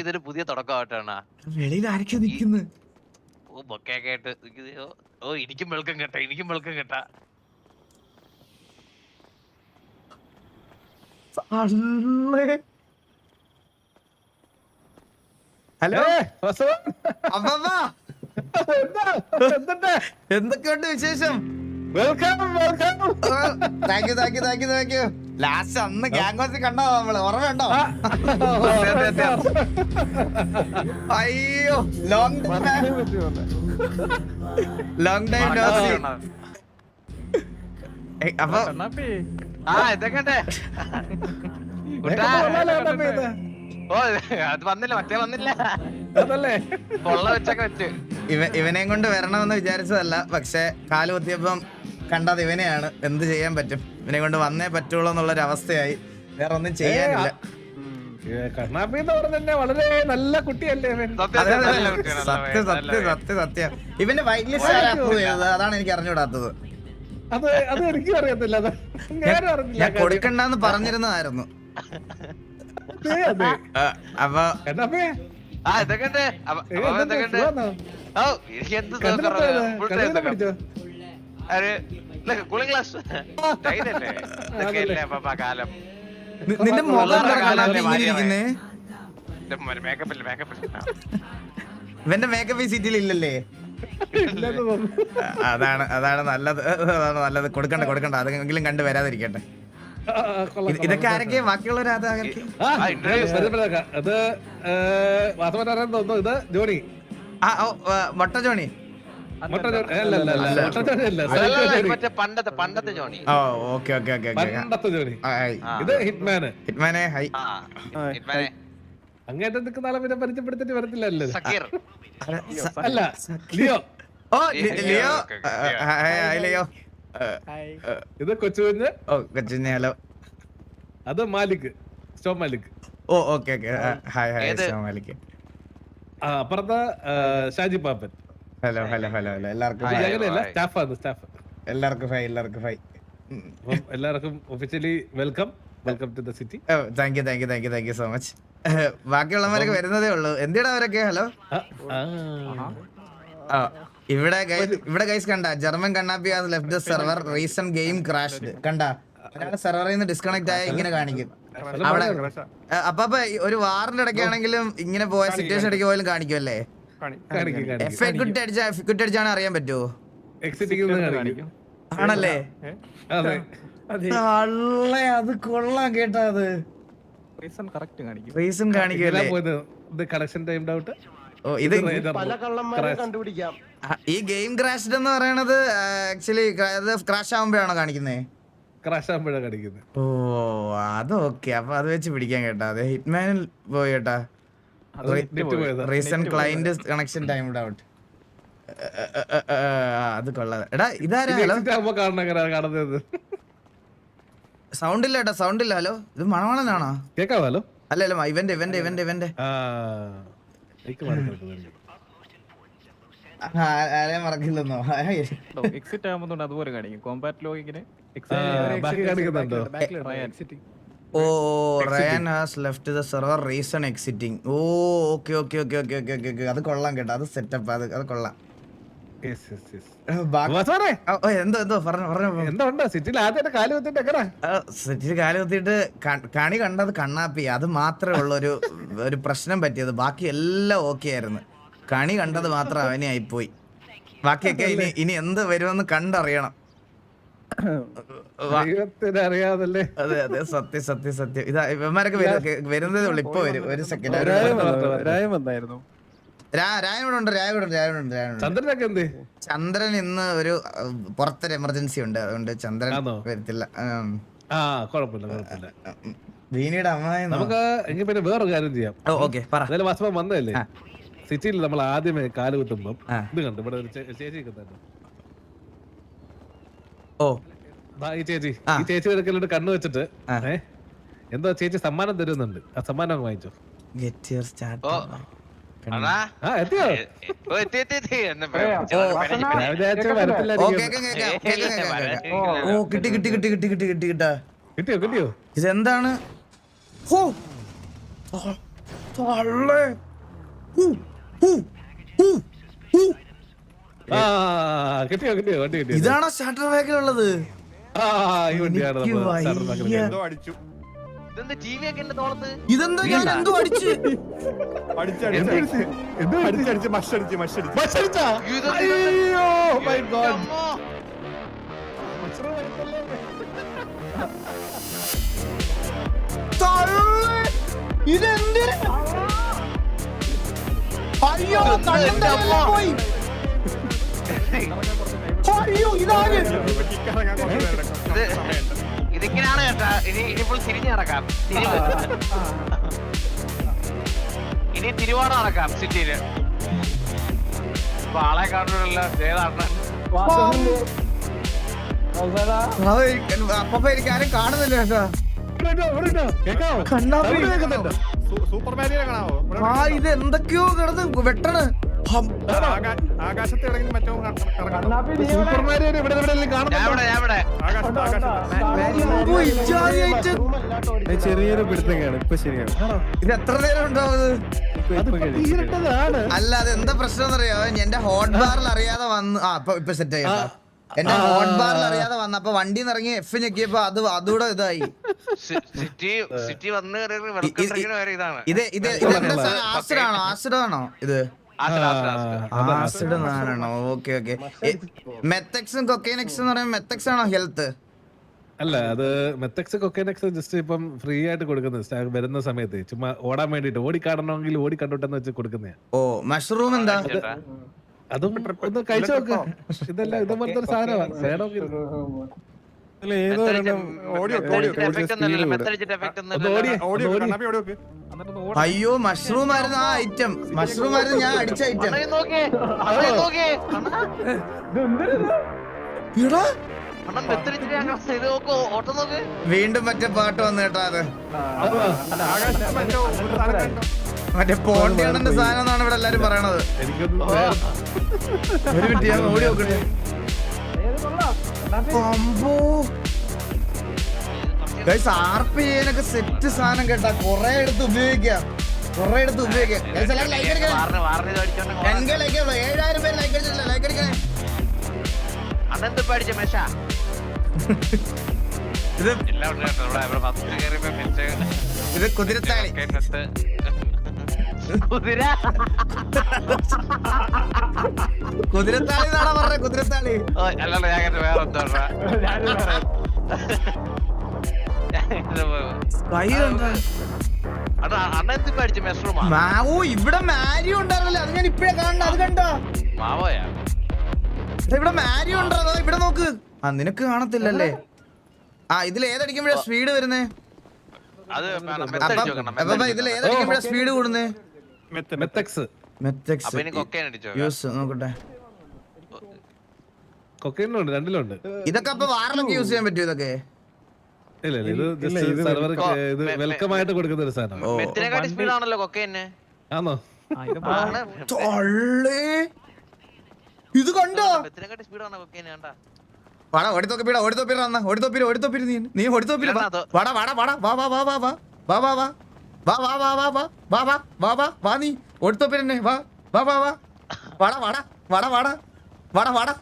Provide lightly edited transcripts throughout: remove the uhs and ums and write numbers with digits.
ഇതൊരു പുതിയ തുടക്കമായിട്ടാണ്. വെളിയിൽ ആരൊക്കെ നിക്കുന്നു? ഓ ബൊക്കെയൊക്കെ ആയിട്ട് ഓ എനിക്കും വെൽക്കം കേട്ടാ, എനിക്കും വെൽക്കം കേട്ടാ. ഹലോ എന്തൊക്കെയുണ്ട് വിശേഷം? Thank you. ലാസ്റ്റ് അന്ന് ഗ്യാങ്സിൽ കണ്ടോ നമ്മള്, ഓർമ്മയുണ്ടോ? അയ്യോ ലോങ് ടൈം നോ സീ. അപ്പൊ ഇതൊക്കെ ഓ അത് വന്നില്ല, മറ്റേ വന്നില്ല. കൊള്ള വെച്ചൊക്കെ വെച്ച് ഇവനെയും കൊണ്ട് വരണമെന്ന് വിചാരിച്ചതല്ല, പക്ഷെ കാല് കുത്തിയപ്പം കണ്ടത് ഇവനെയാണ്. എന്ത് ചെയ്യാൻ പറ്റും, ഇവനെ കൊണ്ട് വന്നേ പറ്റുള്ളൂ എന്നുള്ളൊരു അവസ്ഥയായി. വേറെ ഒന്നും ചെയ്യാനില്ല. കണ്ണാപ്പി എന്ന് പറഞ്ഞ വളരെ നല്ല കുട്ടിയല്ലേ? സത്യം. ഇവന്റെ വൈറ്റ് ലിസ്റ്റ് ആരാ അപ്രൂവ് ചെയ്തത്? അതാണ് എനിക്ക് അറിഞ്ഞുകൂടാത്തത്. അത് എനിക്കും അറിയത്തില്ല. ഞാൻ കൊടുക്കണ്ടെന്ന് പറഞ്ഞിരുന്നതായിരുന്നു. അപ്പൊ ഇതൊക്കെ കൂളിംഗ് ഗ്ലാസ് കാലം. നിന്റെ മുഖം ഇരിക്കുന്നേ? ഇവന്റെ മേക്കപ്പ് ഈ സിറ്റിയിൽ ഇല്ലല്ലേ? അതാണ് നല്ലത്. കൊടുക്കണ്ട, അതെങ്കിലും കണ്ടു വരാതിരിക്കട്ടെ. ഇതൊക്കെ ആരൊക്കെ? ബാക്കിയുള്ളവർ അത് ജോണി. മൊട്ട ജോണി. പണ്ടത്തെ ജോണി. ഇത് ഹിറ്റ്മാനെ. ഹൈ അങ്ങേറ്റം നിൽക്കുന്ന ആളെ പിന്നെ പരിചയപ്പെടുത്തിട്ട് വരത്തില്ലല്ലോ. അല്ല ലിയോ. ലിയോ. ലിയോ. ഇത് കൊച്ചുകുഞ്ഞ്. കൊച്ചുകുഞ്ഞ്. ഹലോ. അത് Malik, storm Malik. Okay. Hi storm Malik. അപ്പുറത്ത് ഷാജി പാപ്പൻ. ഹലോ. എല്ലാവർക്കും ഫൈ. എല്ലാവർക്കും officially welcome to the city. Thank you so much. ബാക്കിയുള്ളവരൊക്കെ വരുന്നതേ ഉള്ളൂ. എന്തിനാ അവരൊക്കെ? ഹലോ. ഇവിടെ ഗൈസ് കണ്ട, German Kannappi has left the server, recent game crashed. കണ്ട, സെർവറിൽ നിന്ന് ഡിസ്കണക്ട് ആയി ഇങ്ങനെ കാണിക്കും അവിടെ. അപ്പൊ ഒരു വാറിന്റെ ഇടയ്ക്കാണെങ്കിലും ഇങ്ങനെ പോയ സിറ്റുവേഷൻ ഇടയ്ക്ക് പോയാലും കാണിക്കുമല്ലേ? കുട്ടി അടിച്ചാണ് അറിയാൻ പറ്റുമോ? ആണല്ലേ? അത് കൊള്ളാം കേട്ടാ. അത് റീസൺ കാണിക്കുമല്ലേ? ഈ ഗെയിം ക്രാഷ്ഡ് എന്ന് പറയണത് ആക്ച്വലി ക്രാഷ് ആവുമ്പോഴാണോ കാണിക്കുന്നത്? ഓ അതൊക്കെ. അപ്പൊ അത് വെച്ച് പിടിക്കാൻ കേട്ടാ. അതെ, ഹിറ്റ്മാനിൽ പോയി കേട്ടാ. Recent client connection timed out. അത് കൊള്ളാതെ. എടാ ഇതാരാ? സൗണ്ട് ഇല്ല. ഹലോ, ഇത് മണവാളനാണോ? കേക്കാവല്ലോ. അല്ലല്ലോ, ഇവന്റെ ആരെയും മറക്കില്ലെന്നോ? എക്സിറ്റ് ആകുമ്പോൾ അതുപോലെ കാണിക്കും. കോമ്പാറ്റ് ലോഗിങ്ങിന് ഓ Ryan has left the server, reason exiting. ഓ ഓക്കെ. അത് കൊള്ളാം കേട്ടോ. അത് സെറ്റപ്പ്. അത് കൊള്ളാം. സിറ്റിയിൽ കാലുകുത്തിയിട്ട് കണി കണ്ടത് കണ്ണാപ്പി. അത് മാത്രമേ ഉള്ളൂ ഒരു പ്രശ്നം പറ്റിയത്. ബാക്കി എല്ലാം ഓക്കെ ആയിരുന്നു. കണി കണ്ടത് മാത്രം അവനെ ആയിപ്പോയി. ബാക്കിയൊക്കെ ഇനി എന്ത് വരുമെന്ന് കണ്ടറിയണം. അറിയാതല്ലേ? അതെ സത്യം. ഇതാ ഇവന്മാരൊക്കെ വരുന്നതേ ഉള്ളു. ഇപ്പൊ വരും. ഒരു സെക്കൻഡ്. ചന്ദ്രൻ ഇന്ന് ഒരു പുറത്തൊരു എമർജൻസി ഉണ്ട്, അതുകൊണ്ട് ചന്ദ്രൻ വരത്തില്ല. വീണിയുടെ അമ്മായി. നമുക്ക് എങ്കിൽ പിന്നെ വേറൊരു കാര്യം ചെയ്യാം. വാസ്തവം വന്നതല്ലേ സിറ്റിയിൽ നമ്മൾ ആദ്യമേ കാല് കുത്തുമ്പം ഇത് കണ്ടു. ഇവിടെ ഒരു ചേച്ചി ഈ ചേച്ചി എടുക്കലോട്ട് കണ്ണു വെച്ചിട്ട് എന്തോ ചേച്ചി സമ്മാനം തരുന്നുണ്ട്. ആ സമ്മാനം വാങ്ങിച്ചോ. എത്തിയോ? കിട്ടിയോ? ഇതെന്താണ്? തള്ളേ. ഹൂ, ഹൂ, ഹൂ, ഹൂ. കിട്ടിയോ വണ്ടി കിട്ടിയോ? ഇതാണോ സ്റ്റാർട്ടർ പാക്കിലുള്ളത്? ഈ വണ്ടിയാണ് എനിക്ക് നമ്മൾ starter pack ൽ വയ്യ. എന്തോ അടിച്ചു. ഇതെന്താ ടി വി ഒക്കെ എന്റെ തോളത്ത്? ഇതെന്താ ഞാൻ എന്തോ അടിച്ച് അടിച്ചടിച്ച് മഷടിച്ച് മത്സരിച്ചാ? ഇതെന്താ? അയ്യോ, my God. അമ്മോ. തള്ളേ. ഇതെന്ത്? അയ്യോ കണ്ണന്റെ എല്ലാം പോയി. അയ്യോ ഇതാണ്. ഇതിങ്ങനെയാണ് കേട്ടാ. ഇനിയിപ്പോൾ തിരിഞ്ഞു നടക്കാം. ഇനി തിരുവോണ നടക്കാം സിറ്റിയില്. ഇപ്പൊ ആളെ കാണുന്നില്ല. ഏതാണ് അപ്പൊ എനിക്ക് ആരും കാണുന്നില്ല കേട്ടോ. ഇവിടെ ഇട്ടോ? കേക്കാവോ? കണ്ണാപ്പി. അവിടെ കേൾക്കുന്നുണ്ടോ? സൂപ്പർ മാരിയെ കാണാവോ? ആ ഇത് എന്തൊക്കെയോ കിടന്ന് വെട്ടണ്. ഹം. ആകാശത്ത് കിടക്കുന്ന മറ്റോ സൂപ്പർമാരിയെ ഇവിടെ എവിടെയെങ്കിലും കാണുന്നുണ്ടോ? ഞാൻ ഇവിടെ ഓ, ഇജാതിയായിട്ട്. ചെറിയൊരു പിടുത്തങ്ങാണ് ഇപ്പൊ ശരിയാണ്. ഇത് എത്ര നേരം ഉണ്ടാവുന്നത്? ഈരട്ടതാണ്. അല്ല അത് എന്താ പ്രശ്നം എന്നറിയോ? എന്റെ ഹോട്ട് ബാറിൽ അറിയാതെ വന്ന് ഇപ്പൊ സെറ്റ് ആയി. എന്റെ ഹോട്ട് ബാറിൽ അറിയാതെ വന്നപ്പോ വണ്ടി ഇറങ്ങി എഫ് ഞെക്കിയപ്പോ അതൂടെ ഇതായി. സിറ്റി വന്ന് വെൽക്കം വരെ ഇതാണ്. ഇത് എന്താ സാധനം? ആസിഡാണോ ഇത്? ആസിഡ് ആണോ? Okay okay. മെത്തക്സും കൊക്കൈനെക്സും എന്ന് പറയുമ്പോൾ മെത്തക്സ് ആണോ ഹെൽത്ത്? അല്ല അത് മെത്തക്സ് കൊക്കൈനെക്സ് ജസ്റ്റ് ഇപ്പം ഫ്രീ ആയിട്ട് കൊടുക്കുന്നത് വരുന്ന സമയത്ത് ചുമ്മാ ഓടാൻ വേണ്ടിട്ട് ഓടിക്കാടണമെങ്കിൽ ഓടി കണ്ടോട്ടെന്ന് വെച്ച് കൊടുക്കുന്നേ. ഓ മഷ്റൂം എന്താ? അതും ഒന്ന് കഴിച്ചു നോക്ക്. ഇതെല്ലാം ഇതുപോലത്തെ ഒരു സാധനമാണ്. വേണമെങ്കിൽ അയ്യോ മഷ്റൂം ആയിരുന്നു ആ ഐറ്റം. മഷ്റൂം ആയിരുന്നു ഞാൻ അടിച്ച ഐറ്റം. വീണ്ടും മറ്റേ പാട്ട് വന്നു കേട്ടോ. അത് മറ്റേ പോണ്ടിയാണന്റെ സാധനം എന്നാണ് ഇവിടെ എല്ലാരും പറയണത്. എനിക്കൊന്നും ഒരു മിനിറ്റ് ഞാൻ ഓടി നോക്കട്ടെ. ആർപ്പ് ചെയ്യാനൊക്കെ സെറ്റ് സാധനം കേട്ടാ. കൊറേ എടുത്ത് ഉപയോഗിക്കാം. 7000 പേര് ലൈക്ക് അടിച്ചിട്ടില്ല. ലൈക്ക് അടിക്കണേ. ഇത് കുതിരത്താളി. കുതിരത്താളി എന്നാണോ പറഞ്ഞ? കുതിരത്താളി അല്ലല്ലോ ഞാൻ വേറെ എന്താ മാവോ ഇവിടെ മാരിയോ ഉണ്ടായിരുന്നല്ലേ? അത് ഞാൻ ഇപ്പഴേ കാണണ്ട. അത് കണ്ടോ? മാവോയാ ഇവിടെ മാരിയോ ഉണ്ടോ? ഇവിടെ നോക്ക്. നിനക്ക് കാണത്തില്ലല്ലേ? ഇതിൽ ഏതടിക്കുമ്പോഴാ സ്പീഡ് വരുന്നേ? അപ്പൊ ഇതിൽ ഏതടിക്കുമ്പോഴാ സ്പീഡ് കൂടുന്നേ? നോക്കട്ടെ. കൊക്കൈനുണ്ട്, രണ്ടിലുണ്ട്. ഇതൊക്കെ അപ്പൊ വാറിലൊക്കെ യൂസ് ചെയ്യാൻ പറ്റും ഇതൊക്കെ? ഇല്ല ഇത് ജസ്റ്റ് സർവർക്ക് ഇത് വെൽക്കം ആയിട്ട് കൊടുക്കുന്ന ഒരു സാധനം. സ്പീഡാണല്ലോ കൊക്കൈന്. ആണോ? ഇത് കണ്ടോ? സ്പീഡാണ് കൊക്കൈന്. കണ്ടാ വാടാ ഓടിത്തോപ്പിടാ. ഓടിത്തോപ്പിര് നീ ഓടിത്തോപ്പിര്. വാടാ വാടാ വാടാ വാ വാ വാ വാ വാ വാ വാ വാ വാ വാ വാ വാ വാ വാ വാ വാ വാ വാ നീ ഓടിത്തോപ്പിന്നെ. വാ വാ വാ വാ വാടാ വാടാ വാടാ വാടാ വാടാ വാടാ.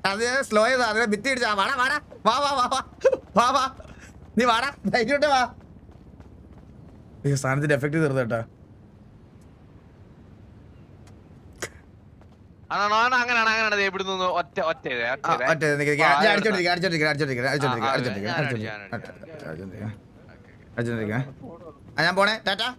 അത് സ്ലോ ചെയ്താ. അതിനെ ഭിത്തി ഇടിച്ചാ. വാടാ വാടാ വാ വാ വാ വാ വാ നീ വാടാ. ധൈര്യോട്ട് വാ. സാധനത്തിന്റെ എഫക്ട് തീർന്നു കേട്ടാ. ഞാൻ പോണേ. ടാറ്റാ.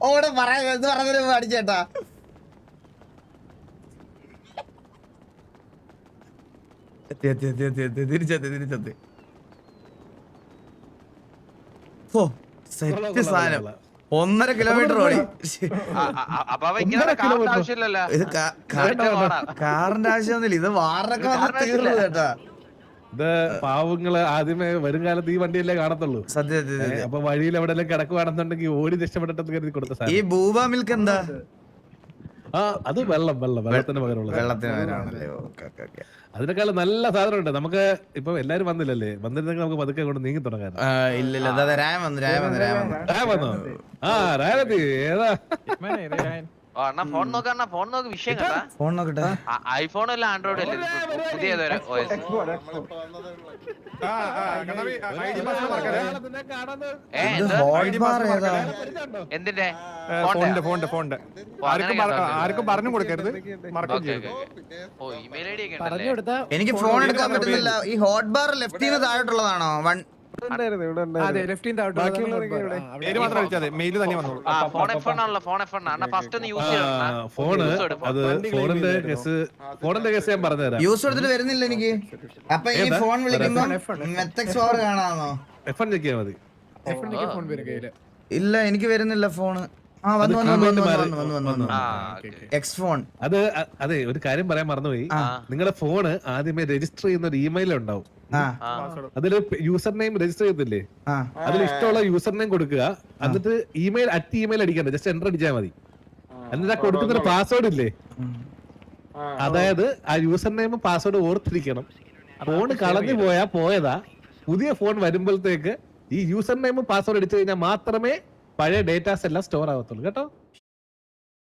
ഓടെ പറയാ പറഞ്ഞ അടിച്ചേട്ടാ. തിരിച്ചെത്തി. ഓ സെറ്റ് സാധനം. 1.5 കിലോമീറ്റർ ഓടി. ഇത് കാറിന്റെ ആവശ്യമൊന്നുമില്ല. ഇത് വാറിനൊക്കെ വന്ന് തീർന്നു കേട്ടാ. ഇത് പാവങ്ങള് ആദ്യമേ വരും കാലത്ത് ഈ വണ്ടിയല്ലേ കാണത്തുള്ളൂ. സത്യം. അപ്പൊ വഴിയിൽ എവിടെയെല്ലാം കിടക്കുവാണെന്നുണ്ടെങ്കിൽ ഓടി രക്ഷപ്പെട്ടിട്ട് കരുതി കൊടുത്ത ഈ ബൂബ മിൽക്ക് എന്താ? ആ അത് വെള്ളത്തിന് പകരമുള്ളത്. വെള്ളത്തിന് പകരമാണല്ലേ? Okay okay okay. അതിനേക്കാളും നല്ല സാധനമുണ്ട്. നമുക്ക് ഇപ്പൊ എല്ലാരും വന്നില്ലല്ലേ, വന്നിരുന്നെങ്കിൽ നമുക്ക് പതുക്കെ കൊണ്ട് നീങ്ങി തുടങ്ങാൻ. ഇല്ലില്ല, അതെ രായം വന്നു. വന്നോ? ആ രായത്തി ഏതാ? അണ്ണാ ഫോൺ നോക്കണ്ണ, ഫോൺ നോക്ക്. വിഷയം കേട്ടാ, ഫോൺ നോക്കട്ടെ. ഐഫോൺ അല്ല ആൻഡ്രോയിഡ് അല്ലേ പുതിയ OS? എന്തിന്റെ ഫോണിന്റെ ആർക്കും പറഞ്ഞു കൊടുക്കരുത്. ഓ ഇമെയിൽ ഐഡി ഒക്കെ ഉണ്ടല്ലേ? എനിക്ക് ഫോൺ എടുക്കാൻ പറ്റുന്നില്ല. ഈ ഹോട്ട് ബാർ ലെഫ്റ്റിന്ന് താഴോട്ടുള്ളതാണോ? പേര് മാത്രം വിളിച്ചാൽ മതി, മെയിൽ തന്നെ വന്നോളൂ. ഫോൺ F1 ആണല്ലോ, ഫോൺ F1 ആണ്. ഫസ്റ്റ് ഒന്ന് യൂസ് ചെയ്യണം. ഫോണ് അത് ഫോണിന്റെ കേസ് ഞാൻ പറഞ്ഞുതരാം. യൂസ് എടുത്തിട്ട് വരുന്നില്ല എനിക്ക്. അപ്പൊ ഈ ഫോൺ വിളിക്കുമ്പോ മെത്തക്സ് ഓവർ കാണാമോ? F1 ചെക്കിയാ മതി. ഇല്ല എനിക്ക് വരുന്നില്ല ഫോണ്. വന്നു എക്സ് ഫോൺ. അതെ ഒരു കാര്യം പറയാൻ മറന്നുപോയി. നിങ്ങളുടെ ഫോണ് ആദ്യമേ രജിസ്റ്റർ ചെയ്യുന്ന ഒരു ഇമെയിൽ ഉണ്ടാവും. അതില് യൂസർ നെയിം രജിസ്റ്റർ ചെയ്തില്ലേ, അതിൽ ഇഷ്ടമുള്ള യൂസർ നെയിം കൊടുക്കുക. എന്നിട്ട് ഇമെയിൽ അടിക്കണ്ട, ജസ്റ്റ് എൻ്റർ അടിച്ചാൽ മതി. എന്നിട്ട് കൊടുക്കുന്ന ഒരു പാസ്വേഡ് ഇല്ലേ, അതായത് ആ യൂസർ നെയിം പാസ്വേഡ് ഓർത്തിരിക്കണം. ഫോൺ കളഞ്ഞു പോയതാ. പുതിയ ഫോൺ വരുമ്പോഴത്തേക്ക് ഈ യൂസർ നെയിം പാസ്വേഡ് അടിച്ചു കഴിഞ്ഞാൽ മാത്രമേ പഴയ ഡേറ്റാസ് എല്ലാം സ്റ്റോർ ആവത്തുള്ളൂ കേട്ടോ.